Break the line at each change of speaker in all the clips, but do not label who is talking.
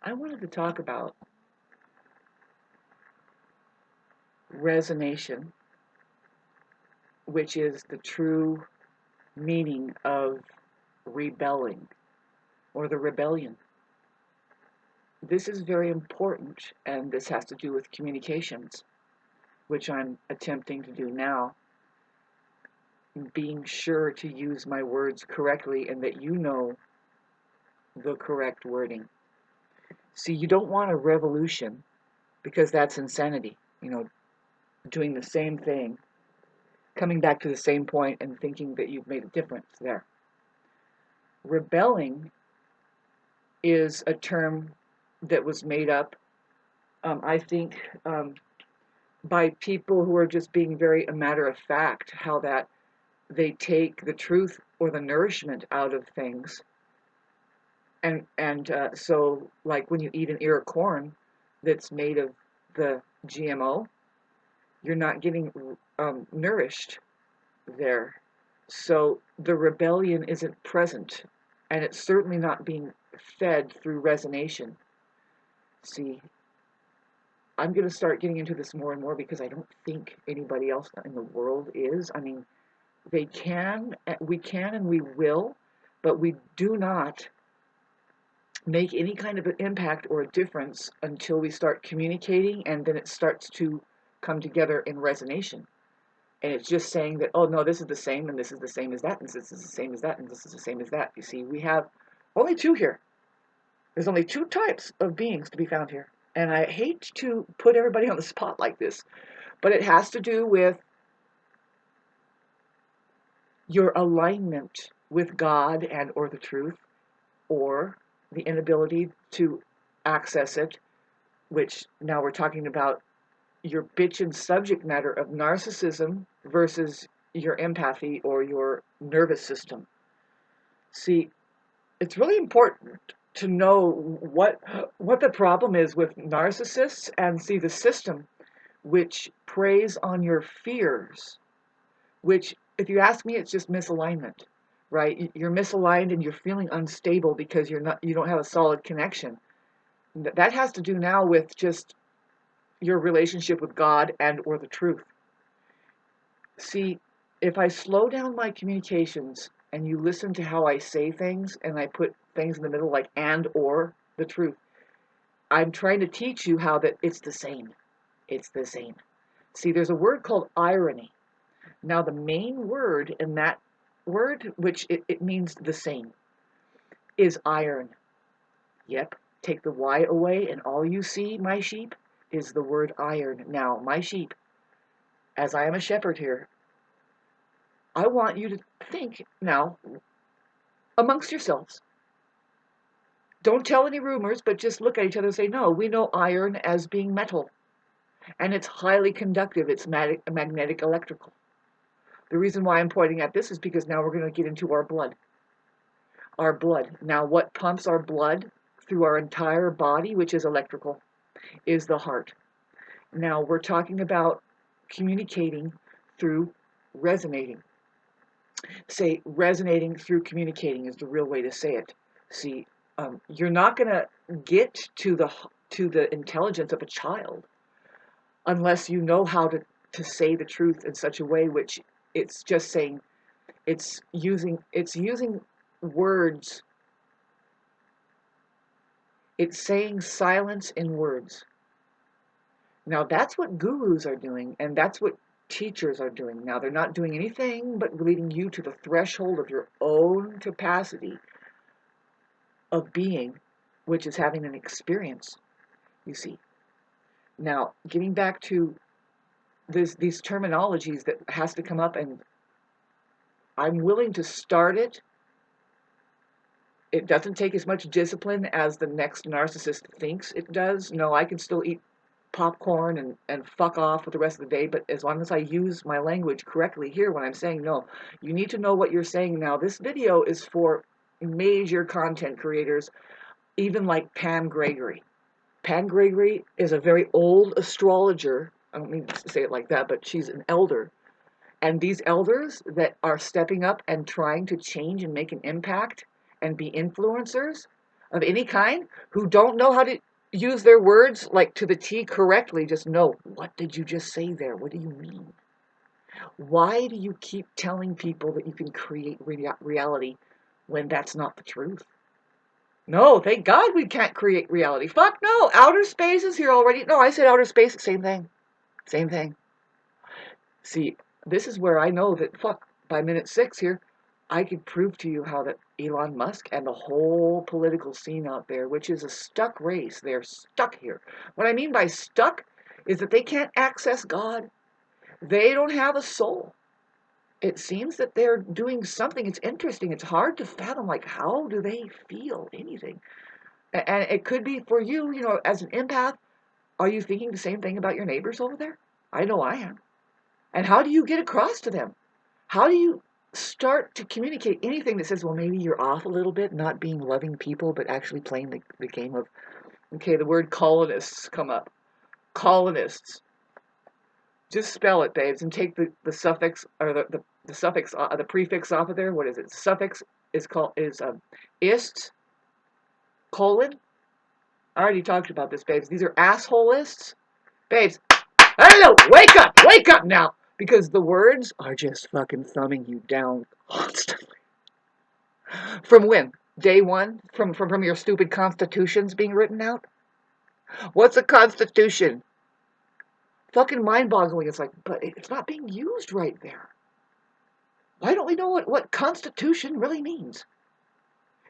I wanted to talk about resonation, which is the true meaning of rebelling or the rebellion. This is very important, and this has to do with communications, which I'm attempting to do now, being sure to use my words correctly and that you know the correct wording. See, you don't want a revolution because that's insanity, doing the same thing, coming back to the same point and thinking that you've made a difference there. Rebelling is a term that was made up, I think, by people who are just being very a matter of fact, how that they take the truth or the nourishment out of things. And so, like when you eat an ear of corn that's made of the GMO, you're not getting nourished there. So the rebellion isn't present, and it's certainly not being fed through resonation. See, I'm going to start getting into this more and more because I don't think anybody else in the world is. I mean, we can, and we will, but we do not make any kind of an impact or a difference until we start communicating, and then it starts to come together in resonation. And it's just saying that, oh no, this is the same, and this is the same as that, and this is the same as that, and this is the same as that. You see, we have only two here. There's only two types of beings to be found here. And I hate to put everybody on the spot like this, but it has to do with your alignment with God and or the truth, or the inability to access it, which now we're talking about your bitchin' subject matter of narcissism versus your empathy or your nervous system. See, it's really important to know what the problem is with narcissists and see the system which preys on your fears, which, if you ask me, it's just misalignment, right? You're misaligned and you're feeling unstable because you don't have a solid connection. That has to do now with just your relationship with God and or the truth. See, if I slow down my communications and you listen to how I say things and I put things in the middle like and or the truth, I'm trying to teach you how that it's the same. It's the same. See, there's a word called irony. Now, the main word in that word, which it means the same, is iron. Yep, take the Y away and all you see, my sheep, is the word iron. Now, my sheep, as I am a shepherd here, I want you to think now amongst yourselves. Don't tell any rumors, but just look at each other and say, no, we know iron as being metal, and it's highly conductive. It's magnetic electrical. The reason why I'm pointing at this is because now we're going to get into our blood. Our blood. Now, what pumps our blood through our entire body, which is electrical, is the heart. Now, we're talking about communicating through resonating. Say, resonating through communicating is the real way to say it. See, you're not going to get to the intelligence of a child unless you know how to say the truth in such a way which it's just saying it's using words. It's saying silence in words. Now that's what gurus are doing, and that's what teachers are doing. Now they're not doing anything but leading you to the threshold of your own capacity of being, which is having an experience, you see. Now, getting back to these terminologies that has to come up, and I'm willing to start it. It doesn't take as much discipline as the next narcissist thinks it does. No, I can still eat popcorn and fuck off for the rest of the day, but as long as I use my language correctly here when I'm saying no, you need to know what you're saying now. This video is for major content creators, even like Pam Gregory. Pam Gregory is a very old astrologer. I don't mean to say it like that, but she's an elder. And these elders that are stepping up and trying to change and make an impact and be influencers, of any kind who don't know how to use their words like to the T correctly just know, what did you just say there? What do you mean? Why do you keep telling people that you can create reality when that's not the truth? No, thank God we can't create reality. Fuck no. Outer space is here already. No, I said outer space, same thing. Same thing. See, this is where I know that, fuck, by minute 6 here, I could prove to you how that Elon Musk and the whole political scene out there, which is a stuck race, they're stuck here. What I mean by stuck is that they can't access God. They don't have a soul. It seems that they're doing something. It's interesting. It's hard to fathom, like, how do they feel anything? And it could be for you, as an empath, are you thinking the same thing about your neighbors over there? I know I am. And how do you get across to them? How do you start to communicate anything that says, well, maybe you're off a little bit, not being loving people, but actually playing the game of, okay, the word colonists come up. Colonists. Just spell it, babes, and take the suffix or the suffix, the prefix off of there. What is it? Suffix is called ist, colon. I already talked about this, babes. These are assholeists. Babes, I don't know. Wake up now. Because the words are just fucking thumbing you down constantly. From when? Day one? From your stupid constitutions being written out? What's a constitution? Fucking mind-boggling. It's like, but it's not being used right there. Why don't we know what constitution really means?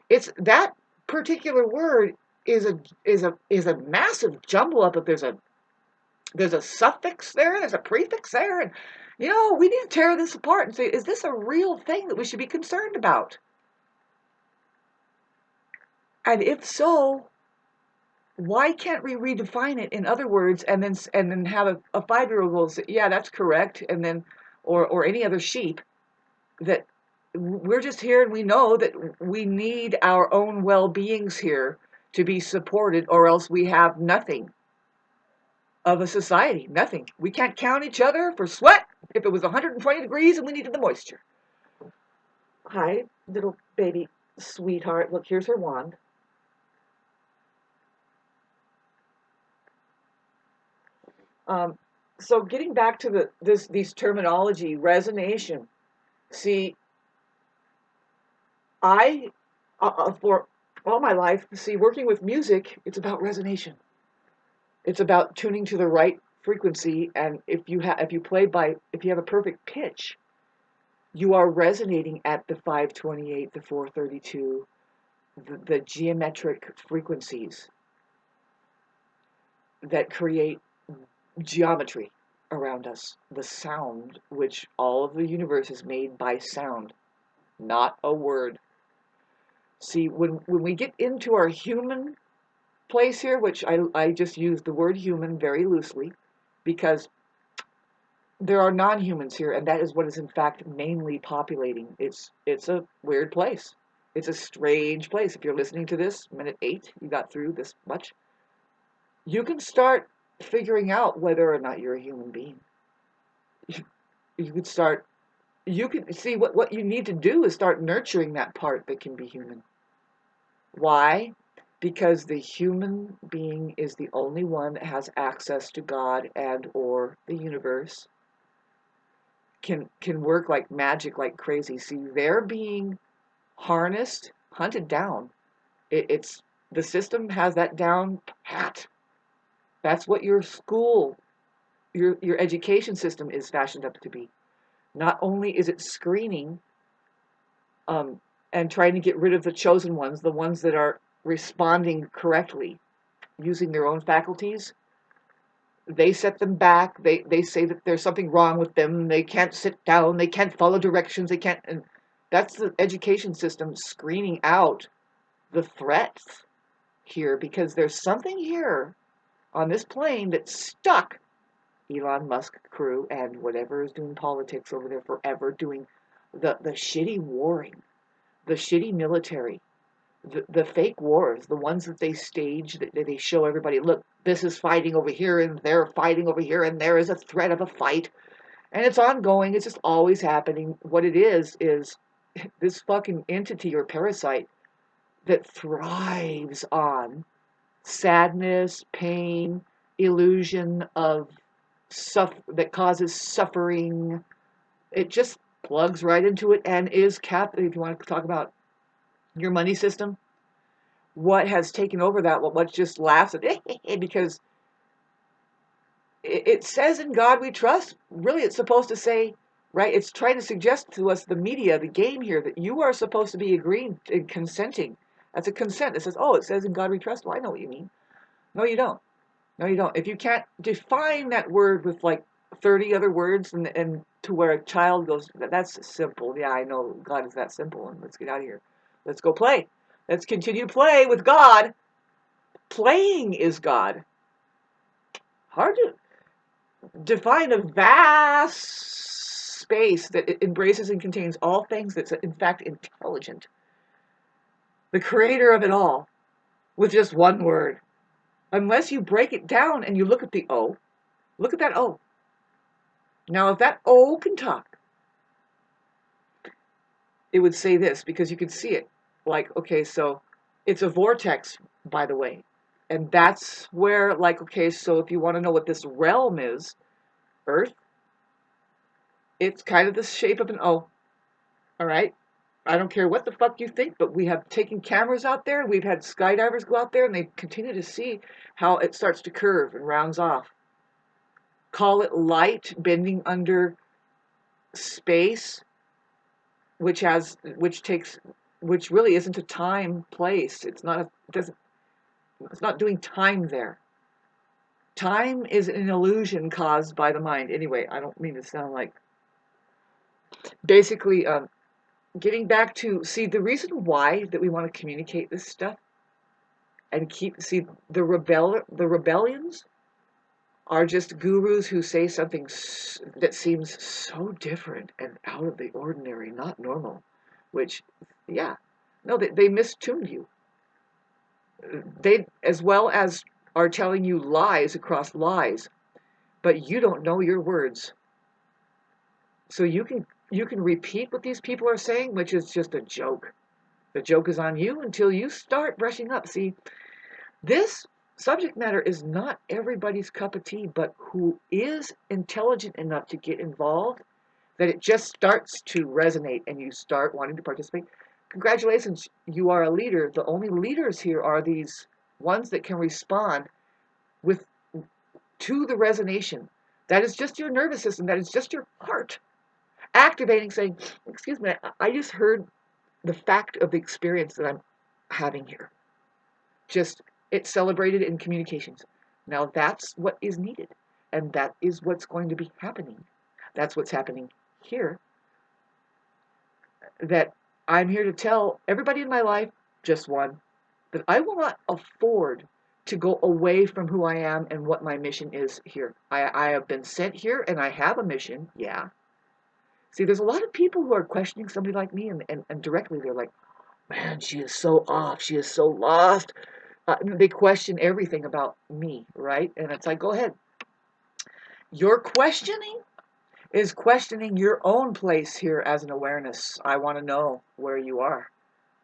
It's that particular word is a massive jumble up. If there's a suffix there's a prefix there, and we need to tear this apart and say, is this a real thing that we should be concerned about? And if so, why can't we redefine it in other words and then have a 5-year-old go say, yeah, that's correct, and then or any other sheep that we're just here and we know that we need our own well-beings here to be supported, or else we have nothing of a society. Nothing. We can't count each other for sweat if it was 120 degrees and we needed the moisture. Hi, little baby sweetheart. Look, here's her wand. So getting back to these terminology, resonation. See, I for all my life, working with music, it's about resonation. It's about tuning to the right frequency, and if you have a perfect pitch, you are resonating at the 528, the 432, the geometric frequencies that create geometry around us. The sound, which all of the universe is made by sound, not a word. See, when we get into our human place here, which I just use the word human very loosely, because there are non-humans here, and that is what is in fact mainly populating. It's a weird place. It's a strange place. If you're listening to this, minute 8, you got through this much, you can start figuring out whether or not you're a human being. You could start, you can see what you need to do is start nurturing that part that can be human. Why? Because the human being is the only one that has access to God and or the universe, can work like magic, like crazy. See, they're being harnessed, hunted down. It's the system has that down pat. That's what your school, your education system is fashioned up to be. Not only is it screening and trying to get rid of the chosen ones, the ones that are responding correctly, using their own faculties, they set them back. They say that there's something wrong with them. They can't sit down. They can't follow directions. They can't. And that's the education system screening out the threats here, because there's something here on this plane that's stuck. Elon Musk crew and whatever is doing politics over there forever, doing the shitty warring, the shitty military, the fake wars, the ones that they stage, that they show everybody, look, this is fighting over here and they're fighting over here and there is a threat of a fight. And it's ongoing. It's just always happening. What it is this fucking entity or parasite that thrives on sadness, pain, illusion of that causes suffering. It just plugs right into it and is if you want to talk about your money system, what has taken over that, what just laughs at it, because it says in God we trust. Really, it's supposed to say, right? It's trying to suggest to us, the media, the game here, that you are supposed to be agreeing and consenting. That's a consent. It says, oh, it says in God we trust. Well, I know what you mean. No, you don't. No, you don't. If you can't define that word with like 30 other words and to where a child goes, that's simple. Yeah, I know God is that simple, and let's get out of here. Let's go play. Let's continue to play with God. Playing is God. Hard to define a vast space that it embraces and contains all things that's in fact intelligent. The creator of it all, with just one word. Unless you break it down and you look at the O, look at that O. Now, if that O can talk, it would say this, because you can see it. Like, okay, so it's a vortex, by the way. And that's where, like, okay, so if you want to know what this realm is, Earth, it's kind of the shape of an O. All right? I don't care what the fuck you think, but we have taken cameras out there. We've had skydivers go out there, and they continue to see how it starts to curve and rounds off. Call it light bending under space, which really isn't a time place. It's not doing time there. Time is an illusion caused by the mind. Anyway, I don't mean to sound like, basically, getting back to, see, the reason why that we want to communicate this stuff and see, the rebellions are just gurus who say something that seems so different and out of the ordinary, not normal, which, yeah, no, they mistuned you. They, as well as, are telling you lies across lies, but you don't know your words. So you can repeat what these people are saying, which is just a joke. The joke is on you until you start brushing up. See, this subject matter is not everybody's cup of tea, but who is intelligent enough to get involved, that it just starts to resonate and you start wanting to participate. Congratulations, you are a leader. The only leaders here are these ones that can respond to the resonation. That is just your nervous system. That is just your heart activating, saying, excuse me, I just heard the fact of the experience that I'm having here. Just, it's celebrated in communications. Now that's what is needed. And that is what's going to be happening. That's what's happening here. That I'm here to tell everybody in my life, just one, that I will not afford to go away from who I am and what my mission is here. I have been sent here and I have a mission, yeah. See, there's a lot of people who are questioning somebody like me, and directly they're like, man, she is so off, she is so lost. They question everything about me, right? And it's like, go ahead. Your questioning is questioning your own place here as an awareness. I want to know where you are.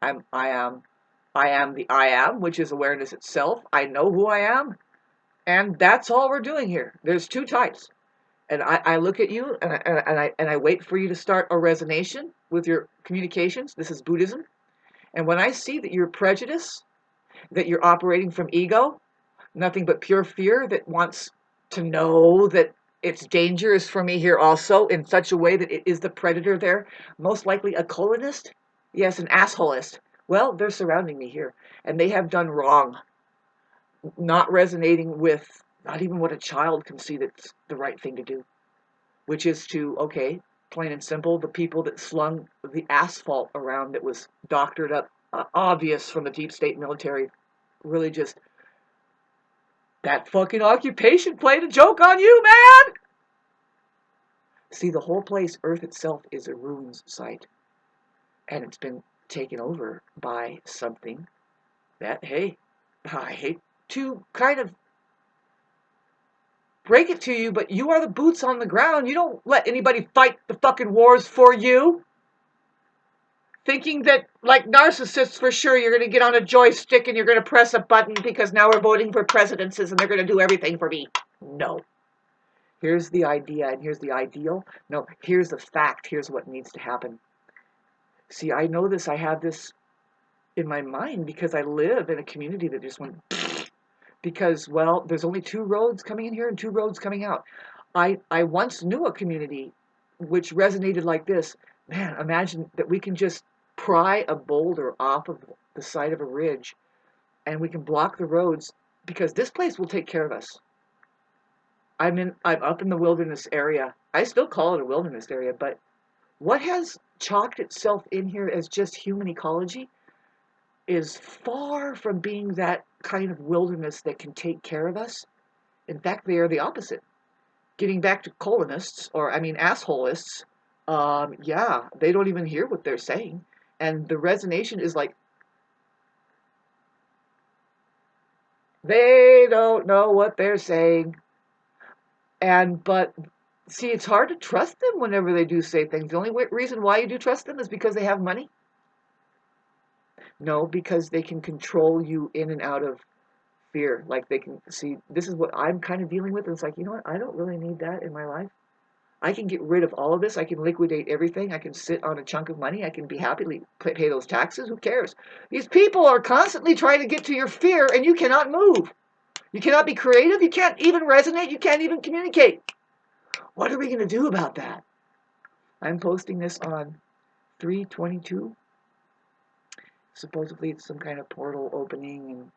I am the I am, which is awareness itself. I know who I am, and that's all we're doing here. There's two types, and I look at you and I wait for you to start a resonation with your communications. This is Buddhism, and when I see that you're prejudiced, that you're operating from ego, nothing but pure fear that wants to know that it's dangerous for me here also, in such a way that it is the predator there, most likely a colonist, yes, an assholist. Well, they're surrounding me here, and they have done wrong, not resonating with not even what a child can see that's the right thing to do, which is to, okay, plain and simple, the people that slung the asphalt around that was doctored up, obvious from the deep state military, really just, that fucking occupation played a joke on you, man! See, the whole place, Earth itself, is a ruins site. And it's been taken over by something that, hey, I hate to kind of break it to you, but you are the boots on the ground. You don't let anybody fight the fucking wars for you. thinking that, like narcissists, for sure, you're going to get on a joystick and you're going to press a button because now we're voting for presidents and they're going to do everything for me. No. Here's the idea and here's the ideal. No, here's the fact. Here's what needs to happen. See, I know this. I have this in my mind because I live in a community that just went because, well, there's only 2 roads coming in here and 2 roads coming out. I once knew a community which resonated like this. Man, imagine that we can just pry a boulder off of the side of a ridge and we can block the roads because this place will take care of us. I'm up in the wilderness area. I still call it a wilderness area, but what has chalked itself in here as just human ecology is far from being that kind of wilderness that can take care of us. In fact, they are the opposite. Getting back to colonists, or I mean assholists, yeah, they don't even hear what they're saying. And the resonation is like, they don't know what they're saying. But see, it's hard to trust them whenever they do say things. The only reason why you do trust them is because they have money. No, because they can control you in and out of fear. Like they can see, this is what I'm kind of dealing with. And it's like, you know what? I don't really need that in my life. I can get rid of all of this. I can liquidate everything. I can sit on a chunk of money. I can be happily pay those taxes. Who cares? These people are constantly trying to get to your fear and you cannot move. You cannot be creative. You can't even resonate. You can't even communicate. What are we going to do about that? I'm posting this on 3/22. Supposedly it's some kind of portal opening,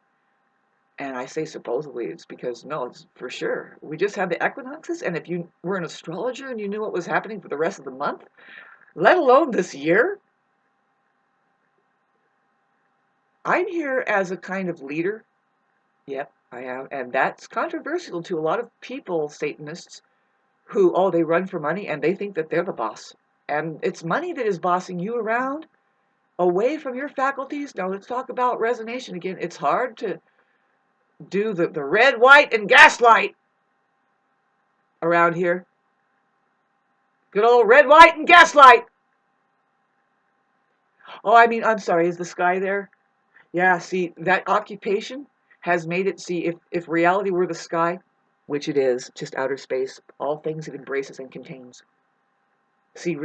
and I say supposedly it's because, no, it's for sure. We just had the equinoxes, and if you were an astrologer and you knew what was happening for the rest of the month, let alone this year, I'm here as a kind of leader. Yep, I am, and that's controversial to a lot of people, Satanists, who, oh, they run for money and they think that they're the boss. And it's money that is bossing you around away from your faculties. Now let's talk about resonation again. It's hard to do the red, white, and gaslight around here. Good old red, white, and gaslight. Oh, I mean, I'm sorry, is the sky there? Yeah, see, that occupation has made it, see, if reality were the sky, which it is, just outer space, all things it embraces and contains. See,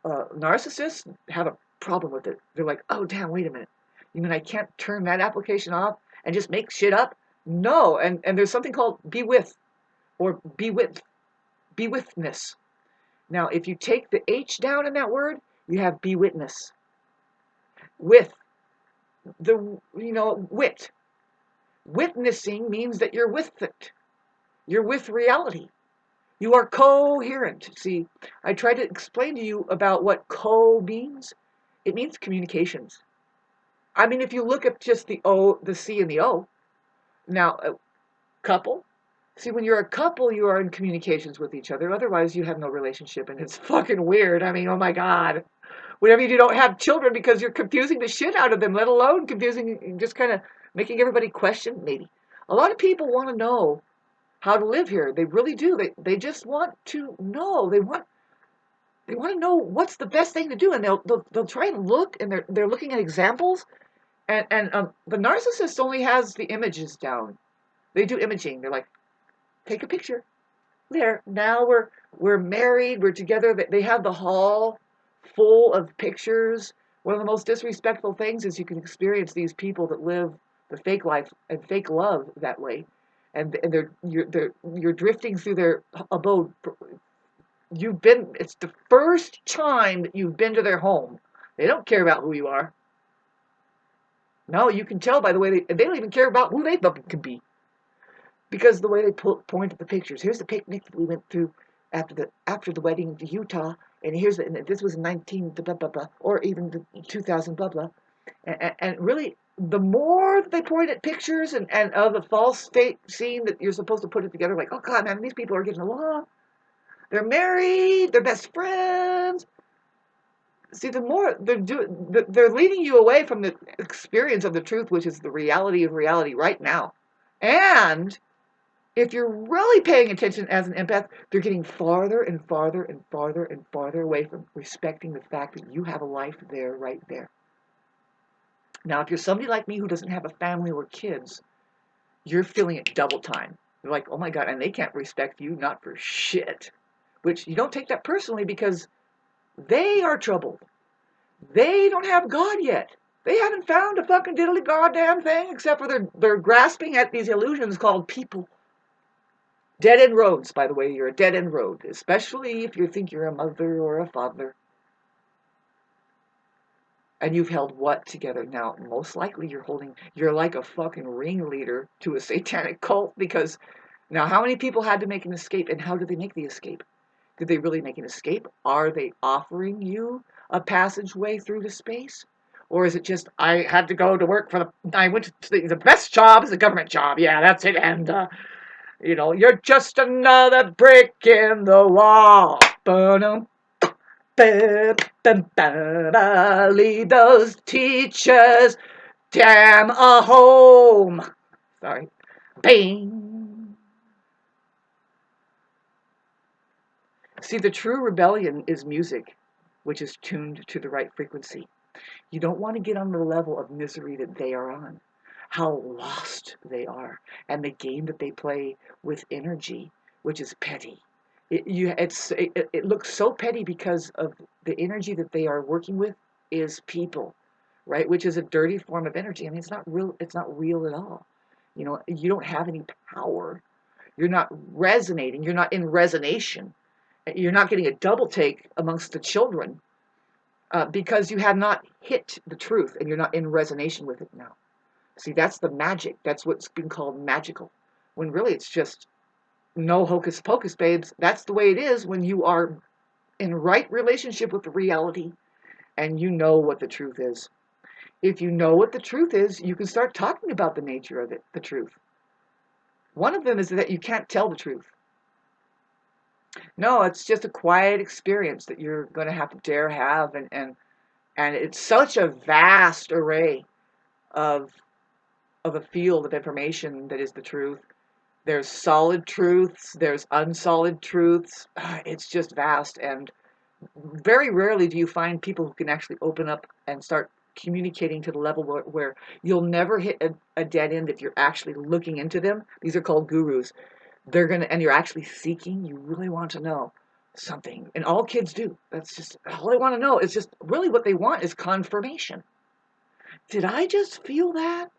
narcissists have a problem with it. They're like, oh, damn, wait a minute. You mean I can't turn that application off and just make shit up? No, and there's something called be with, or be withness. Now, if you take the H down in that word, you have be witness. With, wit. Witnessing means that you're with it. You're with reality. You are coherent. See, I tried to explain to you about what co means. It means communications. I mean, if you look at just the O, the C, and the O, now, a couple. See, when you're a couple, you are in communications with each other. Otherwise, you have no relationship, and it's fucking weird. I mean, oh my God. Whenever you don't have children because you're confusing the shit out of them, let alone confusing, just kind of making everybody question, maybe. A lot of people want to know how to live here. They really do. They just want to know. They want to know what's the best thing to do, and they'll try and look, and they're looking at examples, and the narcissist only has the images down. They do imaging. They're like, take a picture. There, now we're married. We're together. They have the hall full of pictures. One of the most disrespectful things is you can experience these people that live the fake life and fake love that way, and you're drifting through their abode. It's the first time that you've been to their home. They don't care about who you are. No, you can tell by the way they don't even care about who they could be. Because the way they point at the pictures. Here's the picnic that we went through after the wedding to Utah, and this was 19 blah blah blah, or even the 2000 blah blah, and really the more they point at pictures and of the false state scene that you're supposed to put it together, like, oh God, man, these people are getting along, they're married, they're best friends. See, the more they're leading you away from the experience of the truth, which is the reality of reality right now, and If you're really paying attention as an empath, they're getting farther and farther and farther and farther away from respecting the fact that you have a life there, right there. Now, if you're somebody like me who doesn't have a family or kids, you're feeling it double time. You're like, oh my God, and they can't respect you, not for shit. Which you don't take that personally because they are troubled. They don't have God yet. They haven't found a fucking diddly goddamn thing except for they're grasping at these illusions called people. Dead end roads, by the way, you're a dead end road, especially if you think you're a mother or a father. And you've held what together? Now, most likely you're like a fucking ringleader to a satanic cult because now how many people had to make an escape and how did they make the escape? Did they really make an escape? Are they offering you a passageway through the space? Or is it just, I had to go to work I went to the best job is a government job. Yeah, that's it. And, you're just another brick in the wall. Leave those teachers damn a home. Sorry. Bing. See, the true rebellion is music, which is tuned to the right frequency. You don't want to get on the level of misery that they are on, how lost they are, and the game that they play with energy, which is petty. It looks so petty because of the energy that they are working with is people, right? Which is a dirty form of energy. I mean, it's not real. It's not real at all. You don't have any power. You're not resonating. You're not in resonation. You're not getting a double take amongst the children because you have not hit the truth and you're not in resonation with it now. See, that's the magic. That's what's been called magical. When really it's just no hocus pocus, babes. That's the way it is when you are in right relationship with the reality and you know what the truth is. If you know what the truth is, you can start talking about the nature of it, the truth. One of them is that you can't tell the truth. No, it's just a quiet experience that you're going to have to dare have. And it's such a vast array of a field of information that is the truth. There's solid truths, there's unsolid truths. It's just vast. And very rarely do you find people who can actually open up and start communicating to the level where you'll never hit a dead end if you're actually looking into them. These are called gurus. And you're actually seeking, you really want to know something. And all kids do. That's just all they want to know. It's just really what they want is confirmation. Did I just feel that?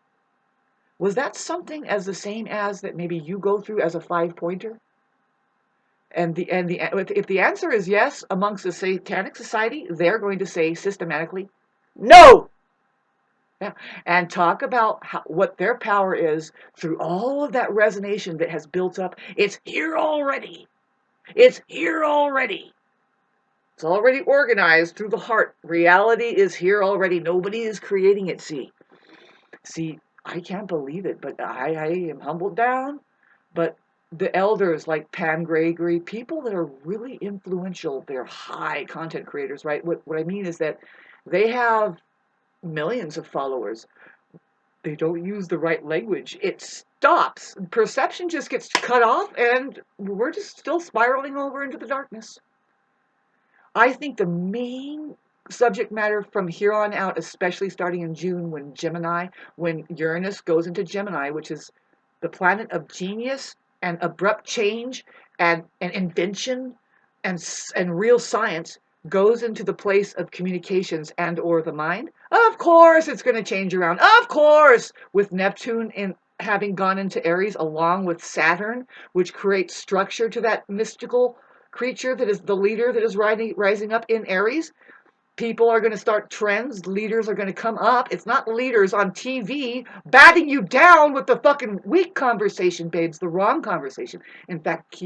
Was that something as the same as that maybe you go through as a 5-pointer? If the answer is yes, amongst the satanic society, they're going to say systematically, no. Yeah. And talk about what their power is through all of that resonation that has built up. It's here already. It's here already. It's already organized through the heart. Reality is here already. Nobody is creating it. See, I can't believe it, but I am humbled down. But the elders like Pam Gregory, people that are really influential, they're high content creators, right? What I mean is that they have millions of followers. They don't use the right language. It stops. Perception just gets cut off, and we're just still spiraling over into the darkness. I think the main subject matter from here on out, especially starting in June when Uranus goes into Gemini, which is the planet of genius and abrupt change and invention and real science, goes into the place of communications and or the mind. Of course it's going to change around. Of course, with Neptune having gone into Aries along with Saturn, which creates structure to that mystical creature that is the leader that is rising up in Aries. People are going to start trends. Leaders are going to come up. It's not leaders on TV batting you down with the fucking weak conversation, babes, the wrong conversation. In fact,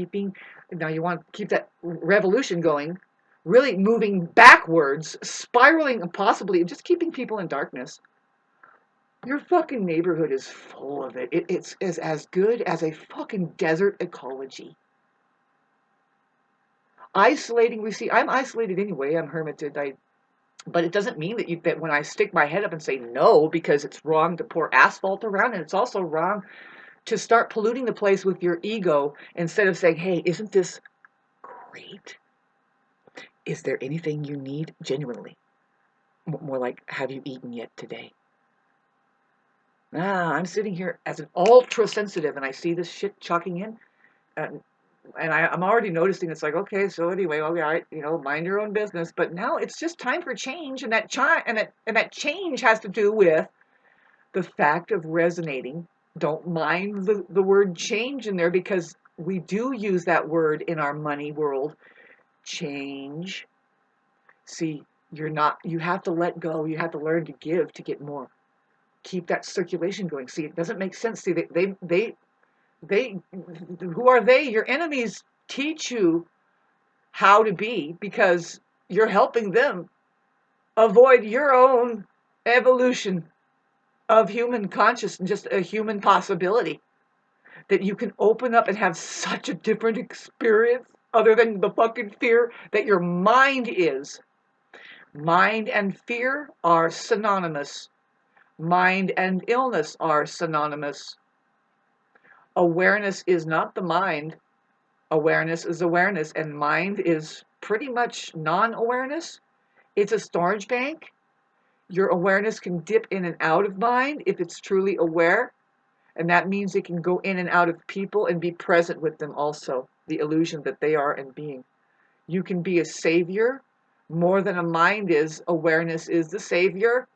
now you want to keep that revolution going, really moving backwards, spiraling, and possibly just keeping people in darkness. Your fucking neighborhood is full of it. It's as good as a fucking desert ecology. Isolating, I'm isolated anyway. I'm hermited. But it doesn't mean that when I stick my head up and say no because it's wrong to pour asphalt around, and it's also wrong to start polluting the place with your ego instead of saying, hey, isn't this great? Is there anything you need genuinely? More like, have you eaten yet today? I'm sitting here as an ultra sensitive and I see this shit chalking in. And, I'm already noticing it's like, okay, so anyway, all right, mind your own business. But now it's just time for change. And that change has to do with the fact of resonating. Don't mind the word change in there, because we do use that word in our money world. Change. See, you have to let go. You have to learn to give to get more. Keep that circulation going. See, it doesn't make sense. See, they, who are they? Your enemies teach you how to be, because you're helping them avoid your own evolution of human consciousness, just a human possibility that you can open up and have such a different experience other than the fucking fear that your mind is. Mind and fear are synonymous. Mind and illness are synonymous. Awareness is not the mind. Awareness is awareness, and mind is pretty much non-awareness. It's a storage bank. Your awareness can dip in and out of mind if it's truly aware, and that means it can go in and out of people and be present with them also, the illusion that they are and being. You can be a savior more than a mind is. Awareness is the savior.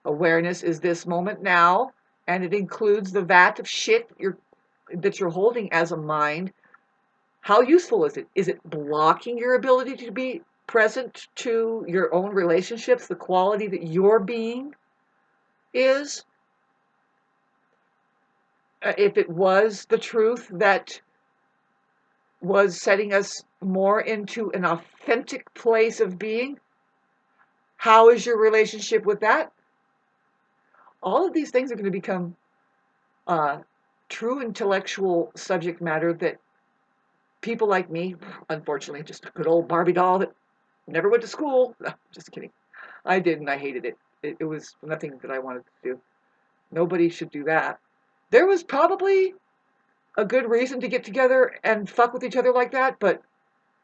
Awareness is this moment now, and it includes the vat of shit that you're holding as a mind. How useful is it? Is it blocking your ability to be present to your own relationships, the quality that your being is? If it was the truth that was setting us more into an authentic place of being, how is your relationship with that? All of these things are going to become true intellectual subject matter that people like me, unfortunately, just a good old Barbie doll that never went to school. No, just kidding. I did, and I hated it. It was nothing that I wanted to do. Nobody should do that. There was probably a good reason to get together and fuck with each other like that, but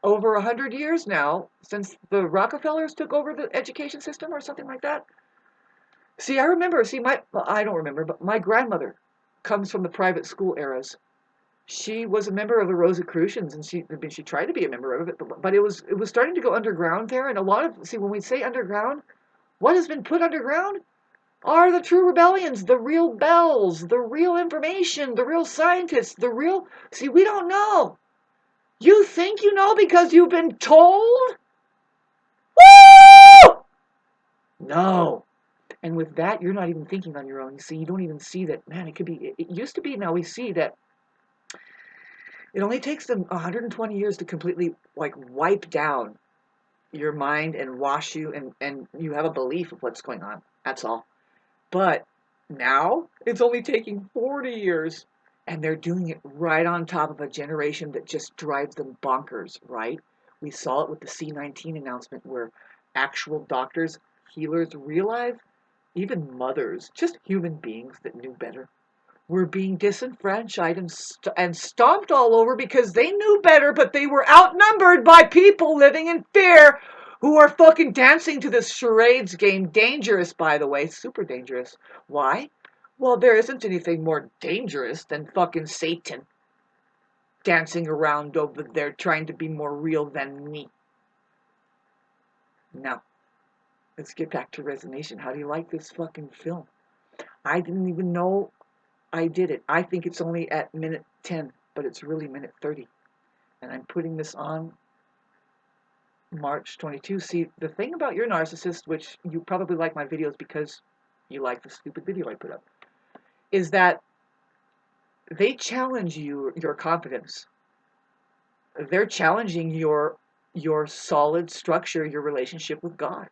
over 100 years now, since the Rockefellers took over the education system or something like that. See, I don't remember, but my grandmother comes from the private school eras. She was a member of the Rosicrucians, and she tried to be a member of it, but it was starting to go underground there. And when we say underground, what has been put underground are the true rebellions, the real bells, the real information, the real scientists, we don't know. You think you know because you've been told? Woo! No. And with that, you're not even thinking on your own. You see, you don't even see that, man, it used to be, now we see that it only takes them 120 years to completely, wipe down your mind and wash you, and you have a belief of what's going on. That's all. But now, it's only taking 40 years, and they're doing it right on top of a generation that just drives them bonkers, right? We saw it with the C-19 announcement, where actual doctors, healers realized, even mothers, just human beings that knew better, were being disenfranchised and stomped all over because they knew better, but they were outnumbered by people living in fear who are fucking dancing to this charades game. Dangerous, by the way, super dangerous. Why? Well, there isn't anything more dangerous than fucking Satan dancing around over there trying to be more real than me. Now, let's get back to Resonation. How do you like this fucking film? I didn't even know I did it. I think it's only at minute 10, but it's really minute 30. And I'm putting this on March 22. See, the thing about your narcissist, which you probably like my videos because you like the stupid video I put up, is that they challenge your confidence. They're challenging your solid structure, your relationship with God.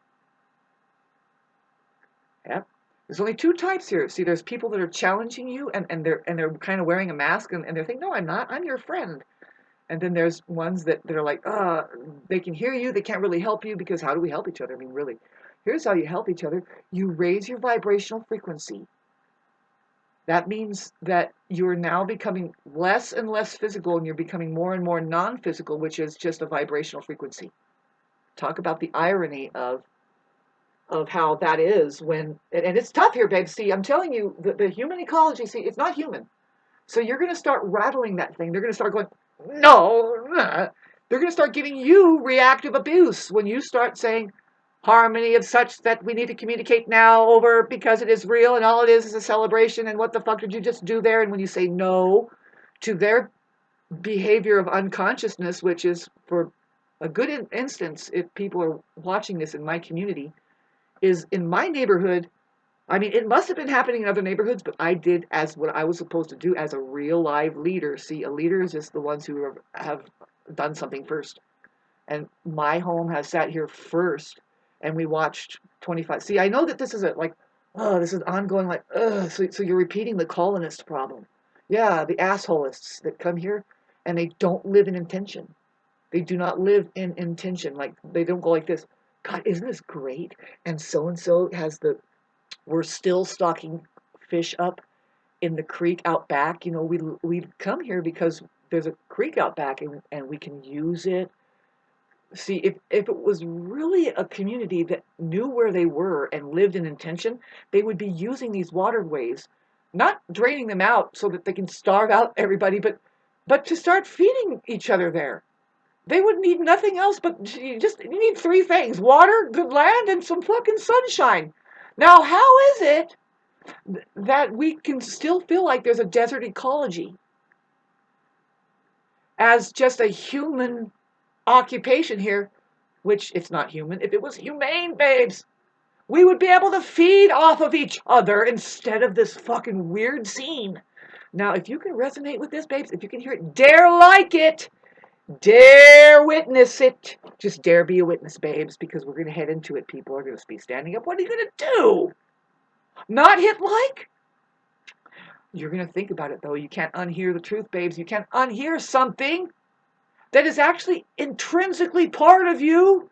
Yep. There's only two types here. See, there's people that are challenging you, and they're kind of wearing a mask, and they're thinking, no, I'm not. I'm your friend. And then there's ones that are like, they can hear you. They can't really help you, because how do we help each other? I mean, really, here's how you help each other. You raise your vibrational frequency. That means that you're now becoming less and less physical and you're becoming more and more non-physical, which is just a vibrational frequency. Talk about the irony of how that is when, and it's tough here, babe. See, I'm telling you, the human ecology, see, it's not human. So you're going to start rattling that thing. They're going to start going, no. They're going to start giving you reactive abuse when you start saying harmony of such that we need to communicate now over because it is real and all it is a celebration. And what the fuck did you just do there? And when you say no to their behavior of unconsciousness, which is for a good instance, if people are watching this in my community, is in my neighborhood. I mean, it must have been happening in other neighborhoods, but I did as what I was supposed to do as a real live leader. See, a leader is just the ones who have done something first. And my home has sat here first, and we watched 25. See, I know that this is like, oh, this is ongoing, like, so you're repeating the colonist problem. Yeah, the assholists that come here, and they don't live in intention. They do not live in intention. Like, they don't go like this. God, isn't this great? And so has we're still stocking fish up in the creek out back. You know, we come here because there's a creek out back and we can use it. See, if it was really a community that knew where they were and lived in intention, they would be using these waterways, not draining them out so that they can starve out everybody, but to start feeding each other there. They would need nothing else but you need three things: water, good land, and some fucking sunshine. Now, how is it that we can still feel like there's a desert ecology as just a human occupation here, which it's not human? If it was humane, babes, we would be able to feed off of each other instead of this fucking weird scene. Now, if you can resonate with this, babes, if you can hear it, dare like it, dare witness it. Just dare be a witness, babes, because we're going to head into it. People are going to be standing up. What are you going to do? Not hit like? You're going to think about it, though. You can't unhear the truth, babes. You can't unhear something that is actually intrinsically part of you